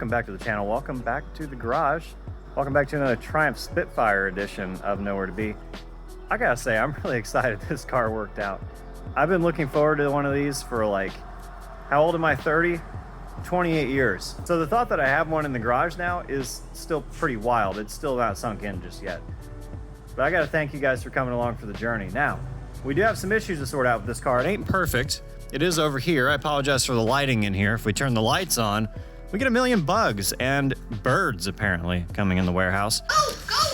welcome back to the channel. Welcome back to the garage. Welcome back to another Triumph Spitfire edition of Nowhere to Be. I gotta say, I'm really excited this car worked out. I've been looking forward to one of these for like, how old am I, 30? 28 years. So the thought that I have one in the garage now is still pretty wild. It's still not sunk in just yet. But I gotta thank you guys for coming along for the journey. Now, we do have some issues to sort out with this car. It ain't perfect. It is over here. I apologize for the lighting in here. If we turn the lights on, we get a million bugs and birds apparently coming in the warehouse. Go,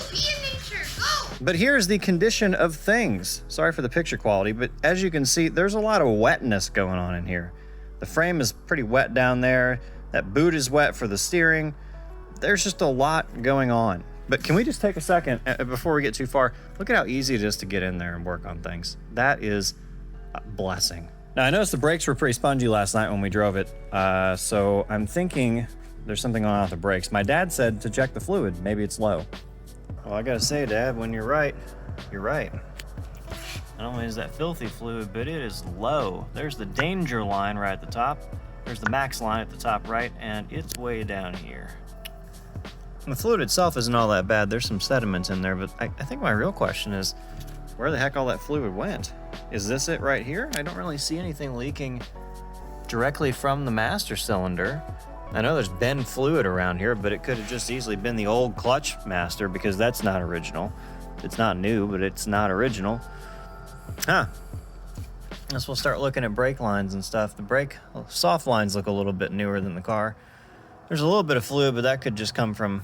be in nature, go! But here's the condition of things. Sorry for the picture quality, but as you can see, there's a lot of wetness going on in here. The frame is pretty wet down there. That boot is wet for the steering. There's just a lot going on. But can we just take a second before we get too far? Look at how easy it is to get in there and work on things. That is a blessing. Now, I noticed the brakes were pretty spongy last night when we drove it, so I'm thinking there's something going on with the brakes. My dad said to check the fluid. Maybe it's low. Well, I gotta say, Dad, when you're right, you're right. Not only is that filthy fluid, but it is low. There's the danger line right at the top. There's the max line at the top right, and it's way down here. The fluid itself isn't all that bad. There's some sediments in there, but I think my real question is, where the heck all that fluid went? Is this it right here? I don't really see anything leaking directly from the master cylinder. I know there's been fluid around here, but it could have just easily been the old clutch master because that's not original. It's not new, but it's not original. Huh. Guess we'll start looking at brake lines and stuff. The brake soft lines look a little bit newer than the car. There's a little bit of fluid, but that could just come from,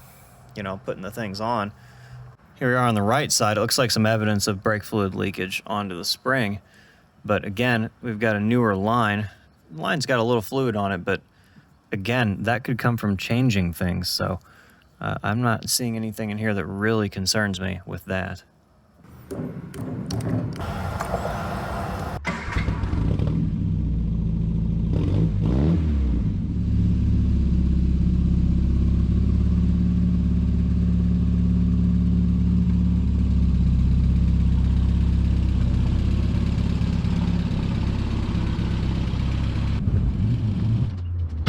you know, putting the things on. Here we are on the right side. It looks like some evidence of brake fluid leakage onto the spring. But again, we've got a newer line. The line's got a little fluid on it, but again, that could come from changing things. So I'm not seeing anything in here that really concerns me with that.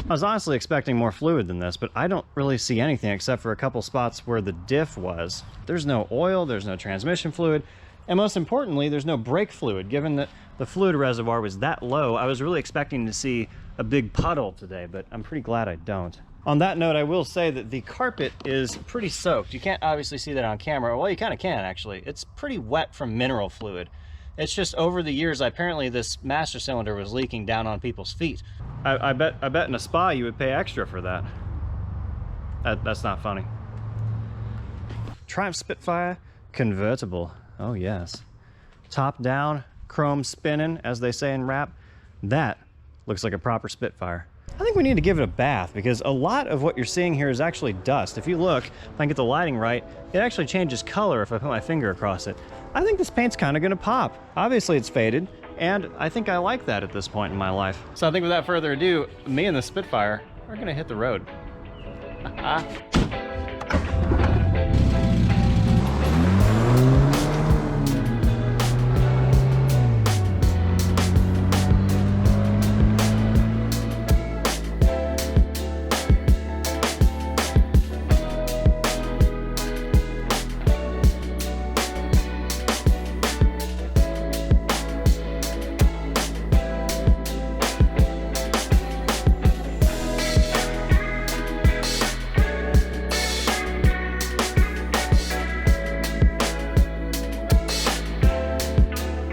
I was honestly expecting more fluid than this, but I don't really see anything except for a couple spots where the diff was. There's no oil, there's no transmission fluid, and most importantly, there's no brake fluid. Given that the fluid reservoir was that low, I was really expecting to see a big puddle today, but I'm pretty glad I don't. On that note, I will say that the carpet is pretty soaked. You can't obviously see that on camera. Well, you kind of can, actually. It's pretty wet from mineral fluid. It's just over the years, apparently this master cylinder was leaking down on people's feet. I bet in a spa you would pay extra for that. That's not funny. Triumph Spitfire convertible. Oh yes. Top down, chrome spinning, as they say in rap. That looks like a proper Spitfire. I think we need to give it a bath because a lot of what you're seeing here is actually dust. If you look, if I can get the lighting right, it actually changes color if I put my finger across it. I think this paint's kind of gonna pop. Obviously it's faded, and I think I like that at this point in my life. So I think without further ado, me and the Spitfire are gonna hit the road.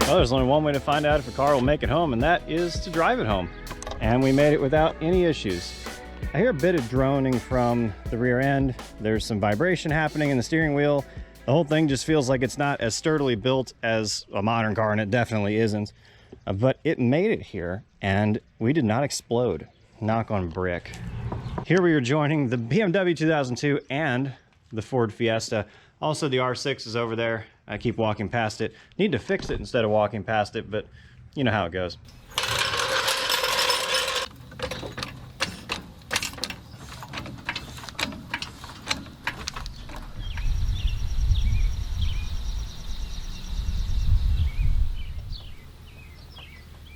Well, there's only one way to find out if a car will make it home, and that is to drive it home. And we made it without any issues. I hear a bit of droning from the rear end. There's some vibration happening in the steering wheel. The whole thing just feels like it's not as sturdily built as a modern car, and it definitely isn't. But it made it here, and we did not explode. Knock on brick. Here we are joining the BMW 2002 and the Ford Fiesta. Also, the R6 is over there. I keep walking past it. Need to fix it instead of walking past it, but you know how it goes.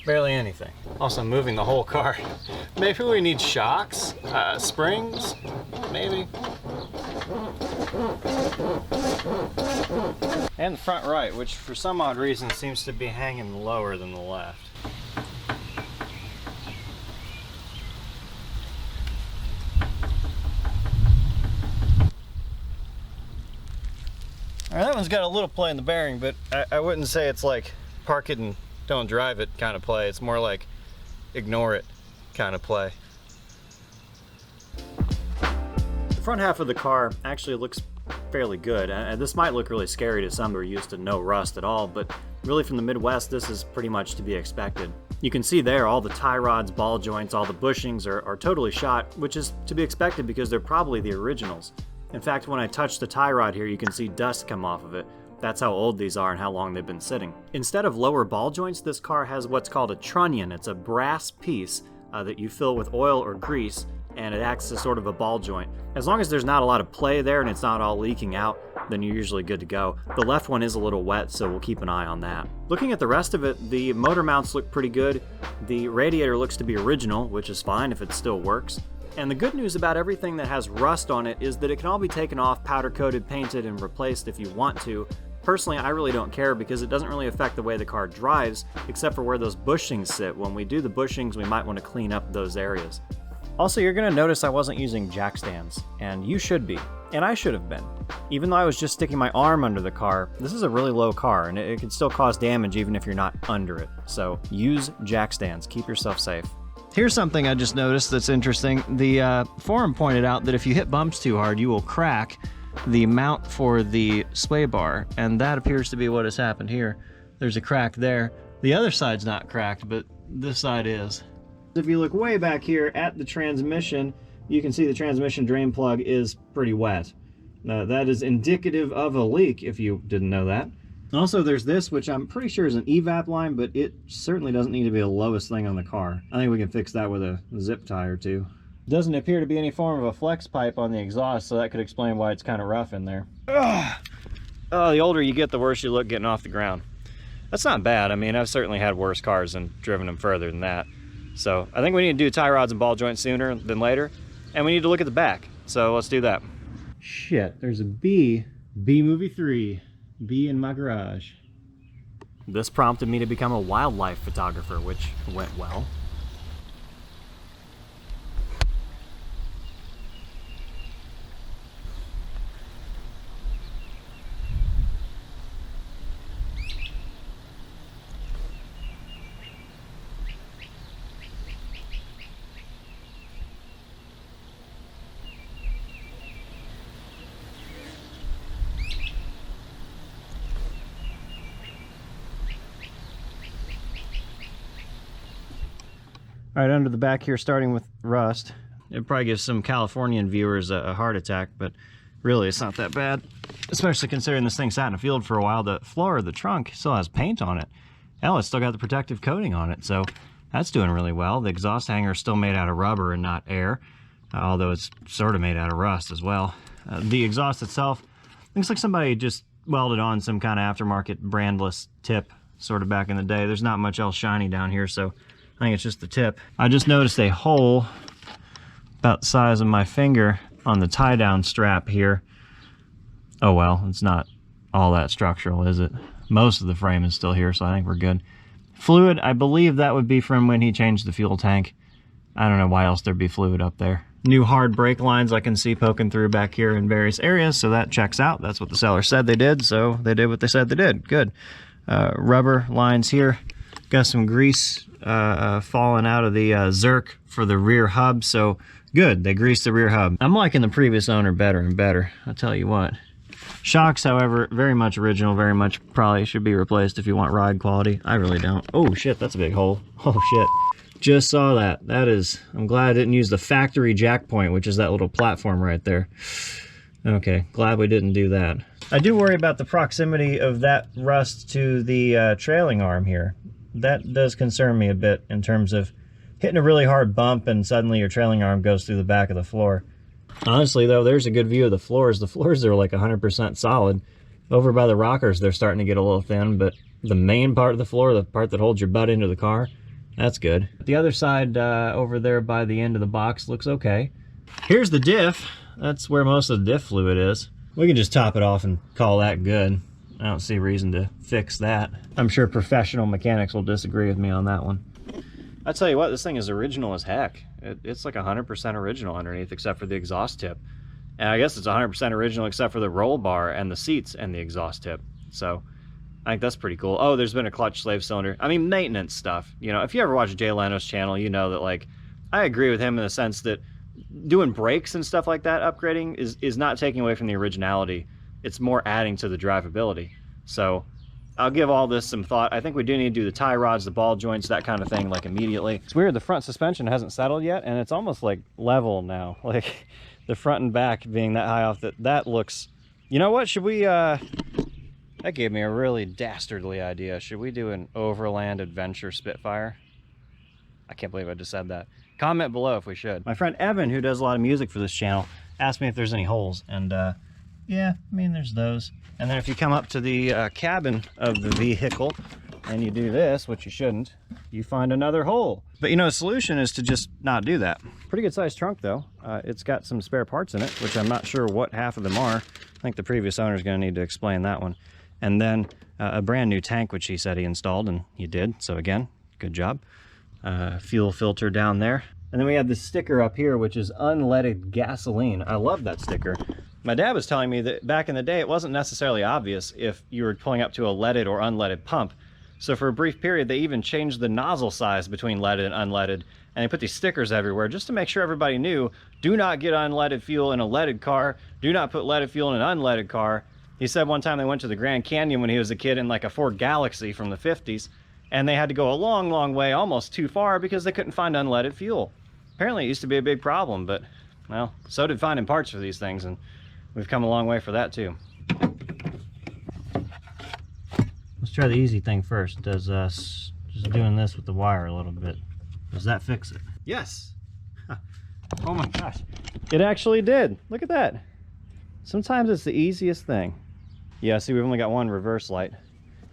Barely anything. Also moving the whole car. Maybe we need shocks? Springs, maybe. And the front right, which for some odd reason seems to be hanging lower than the left. All right, that one's got a little play in the bearing, but I wouldn't say it's like park it and don't drive it kind of play. It's more like ignore it kind of play. The front half of the car actually looks fairly good. This might look really scary to some who are used to no rust at all, but really from the Midwest, this is pretty much to be expected. You can see there all the tie rods, ball joints, all the bushings are totally shot, which is to be expected because they're probably the originals. In fact, when I touch the tie rod here, you can see dust come off of it. That's how old these are and how long they've been sitting. Instead of lower ball joints, this car has what's called a trunnion. It's a brass piece that you fill with oil or grease, and it acts as sort of a ball joint. As long as there's not a lot of play there and it's not all leaking out, then you're usually good to go. The left one is a little wet, so we'll keep an eye on that. Looking at the rest of it, the motor mounts look pretty good. The radiator looks to be original, which is fine if it still works. And the good news about everything that has rust on it is that it can all be taken off, powder coated, painted, and replaced if you want to. Personally, I really don't care because it doesn't really affect the way the car drives, except for where those bushings sit. When we do the bushings, we might want to clean up those areas. Also, you're going to notice I wasn't using jack stands, and you should be, and I should have been. Even though I was just sticking my arm under the car, this is a really low car, and it can still cause damage even if you're not under it. So use jack stands, keep yourself safe. Here's something I just noticed that's interesting. The forum pointed out that if you hit bumps too hard, you will crack the mount for the sway bar, and that appears to be what has happened here. There's a crack there. The other side's not cracked, but this side is. If you look way back here at the transmission, you can see the transmission drain plug is pretty wet. That is indicative of a leak, if you didn't know that. Also, there's this, which I'm pretty sure is an evap line, but it certainly doesn't need to be the lowest thing on the car. I think we can fix that with a zip tie or two. Doesn't appear to be any form of a flex pipe on the exhaust, so that could explain why it's kind of rough in there. Ugh. Oh, the older you get, the worse you look getting off the ground. That's not bad. I mean, I've certainly had worse cars and driven them further than that. So I think we need to do tie rods and ball joints sooner than later, and we need to look at the back. So let's do that. Shit, there's a B movie 3. Bee in my garage. This prompted me to become a wildlife photographer, which went well. All right, under the back here, starting with rust. It probably gives some Californian viewers a heart attack, but really it's not that bad. Especially considering this thing sat in a field for a while. The floor of the trunk still has paint on it. Hell, it's still got the protective coating on it, so that's doing really well. The exhaust hanger is still made out of rubber and not air, although it's sort of made out of rust as well. The exhaust itself looks like somebody just welded on some kind of aftermarket brandless tip sort of back in the day. There's not much else shiny down here, so I think it's just the tip. I just noticed a hole about the size of my finger on the tie-down strap here. Oh well, it's not all that structural, is it? Most of the frame is still here, so I think we're good. Fluid, I believe that would be from when he changed the fuel tank. I don't know why else there'd be fluid up there. New hard brake lines I can see poking through back here in various areas, so that checks out. That's what the seller said they did, so they did what they said they did. Good. Rubber lines here. Got some grease falling out of the Zerk for the rear hub, so good, they greased the rear hub. I'm liking the previous owner better and better, I'll tell you what. Shocks, however, very much original, very much probably should be replaced if you want ride quality. I really don't. Oh shit, that's a big hole. Oh shit, just saw that. That is, I'm glad I didn't use the factory jack point, which is that little platform right there. Okay, glad we didn't do that. I do worry about the proximity of that rust to the trailing arm here. That does concern me a bit in terms of hitting a really hard bump and suddenly your trailing arm goes through the back of the floor. Honestly though, there's a good view of the floors. The floors are like 100% solid. Over by the rockers, they're starting to get a little thin, but the main part of the floor, the part that holds your butt into the car, that's good. The other side over there by the end of the box looks okay. Here's the diff. That's where most of the diff fluid is. We can just top it off and call that good. I don't see a reason to fix that. I'm sure professional mechanics will disagree with me on that one. I tell you what, this thing is original as heck. It's like 100% original underneath, except for the exhaust tip. And I guess it's 100% original except for the roll bar and the seats and the exhaust tip. So I think that's pretty cool. Oh, there's been a clutch slave cylinder. I mean, maintenance stuff. You know, if you ever watch Jay Leno's channel, you know that, like, I agree with him in the sense that doing brakes and stuff like that, upgrading, is not taking away from the originality. It's more adding to the drivability. So I'll give all this some thought. I think we do need to do the tie rods, the ball joints, that kind of thing, like immediately. It's weird, the front suspension hasn't settled yet, and it's almost like level now. Like the front and back being that high off, that looks, you know what, should we, that gave me a really dastardly idea. Should we do an overland adventure Spitfire? I can't believe I just said that. Comment below if we should. My friend Evan, who does a lot of music for this channel, asked me if there's any holes, and yeah, I mean, there's those. And then if you come up to the cabin of the vehicle and you do this, which you shouldn't, you find another hole. But you know, the solution is to just not do that. Pretty good sized trunk though. It's got some spare parts in it, which I'm not sure what half of them are. I think the previous owner is going to need to explain that one. And then a brand new tank, which he said he installed, and he did. So again, good job. Fuel filter down there. And then we have this sticker up here, which is unleaded gasoline. I love that sticker. My dad was telling me that back in the day, it wasn't necessarily obvious if you were pulling up to a leaded or unleaded pump. So for a brief period, they even changed the nozzle size between leaded and unleaded, and they put these stickers everywhere just to make sure everybody knew, do not get unleaded fuel in a leaded car, do not put leaded fuel in an unleaded car. He said one time they went to the Grand Canyon when he was a kid in like a Ford Galaxy from the 50s, and they had to go a long, long way, almost too far, because they couldn't find unleaded fuel. Apparently it used to be a big problem, but, well, so did finding parts for these things, and we've come a long way for that too. Let's try the easy thing first. Does just doing this with the wire a little bit, does that fix it? Yes! Oh my gosh. It actually did. Look at that. Sometimes it's the easiest thing. Yeah, see, we've only got one reverse light.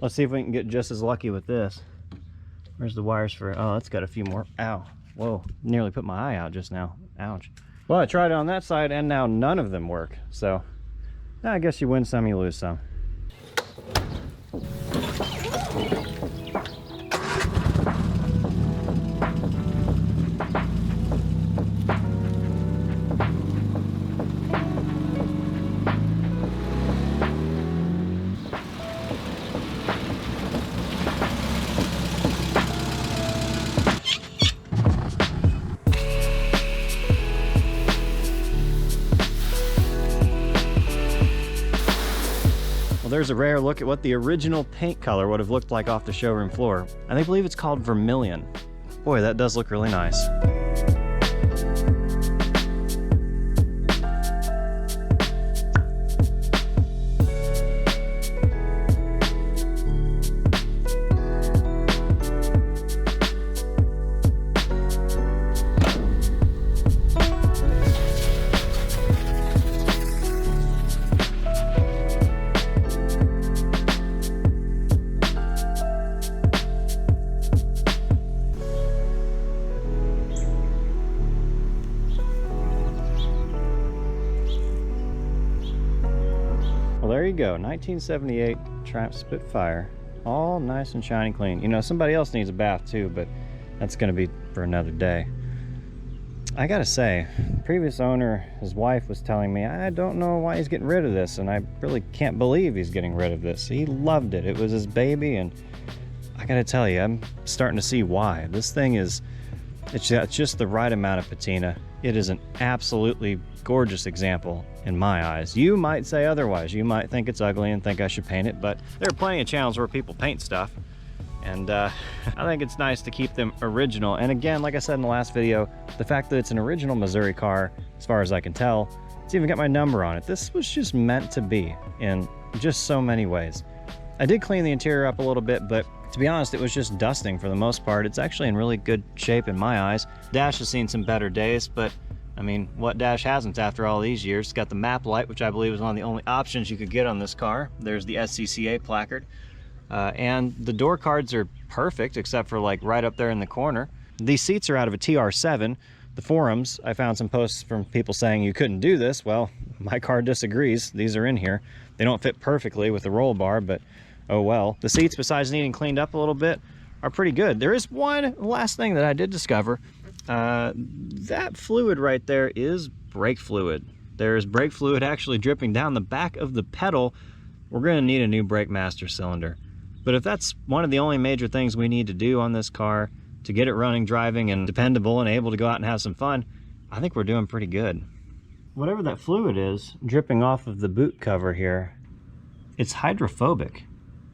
Let's see if we can get just as lucky with this. Where's the wires for it? Oh, that's got a few more. Ow. Whoa, nearly put my eye out just now. Ouch. Well, I tried it on that side and now none of them work. So I guess you win some, you lose some. Well, there's a rare look at what the original paint color would have looked like off the showroom floor. And I believe it's called vermilion. Boy, that does look really nice. Well, there you go, 1978 Triumph Spitfire, all nice and shiny clean. You know, somebody else needs a bath too, but that's gonna be for another day. I gotta say, the previous owner, his wife was telling me, I don't know why he's getting rid of this, and I really can't believe he's getting rid of this. He loved it, it was his baby, and I gotta tell you, I'm starting to see why. This thing is, it's just the right amount of patina. It is an absolutely gorgeous example in my eyes. You might say otherwise. You might think it's ugly and think I should paint it, but there are plenty of channels where people paint stuff. And I think it's nice to keep them original. And again, like I said in the last video, the fact that it's an original Missouri car, as far as I can tell, it's even got my number on it. This was just meant to be in just so many ways. I did clean the interior up a little bit, but to be honest, it was just dusting for the most part. It's actually in really good shape in my eyes. Dash has seen some better days, but I mean, what dash hasn't after all these years? It's got the map light, which I believe is one of the only options you could get on this car. There's the SCCA placard. And the door cards are perfect, except for like right up there in the corner. These seats are out of a TR7, the forums, I found some posts from people saying you couldn't do this. Well, my car disagrees. These are in here. They don't fit perfectly with the roll bar, but oh well. The seats, besides needing cleaned up a little bit, are pretty good. There is one last thing that I did discover. That fluid right there is brake fluid. There's brake fluid actually dripping down the back of the pedal. We're going to need a new brake master cylinder. But if that's one of the only major things we need to do on this car to get it running, driving, and dependable and able to go out and have some fun, I think we're doing pretty good. Whatever that fluid is dripping off of the boot cover here, it's hydrophobic.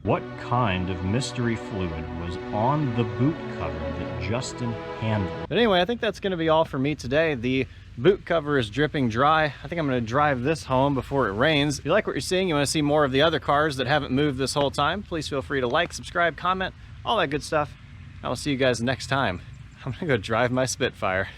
What kind of mystery fluid was on the boot cover that Justin handled? But anyway, I think that's going to be all for me today. The boot cover is dripping dry. I think I'm going to drive this home before it rains. If you like what you're seeing, you want to see more of the other cars that haven't moved this whole time, please feel free to like, subscribe, comment, all that good stuff. I will see you guys next time. I'm going to go drive my Spitfire.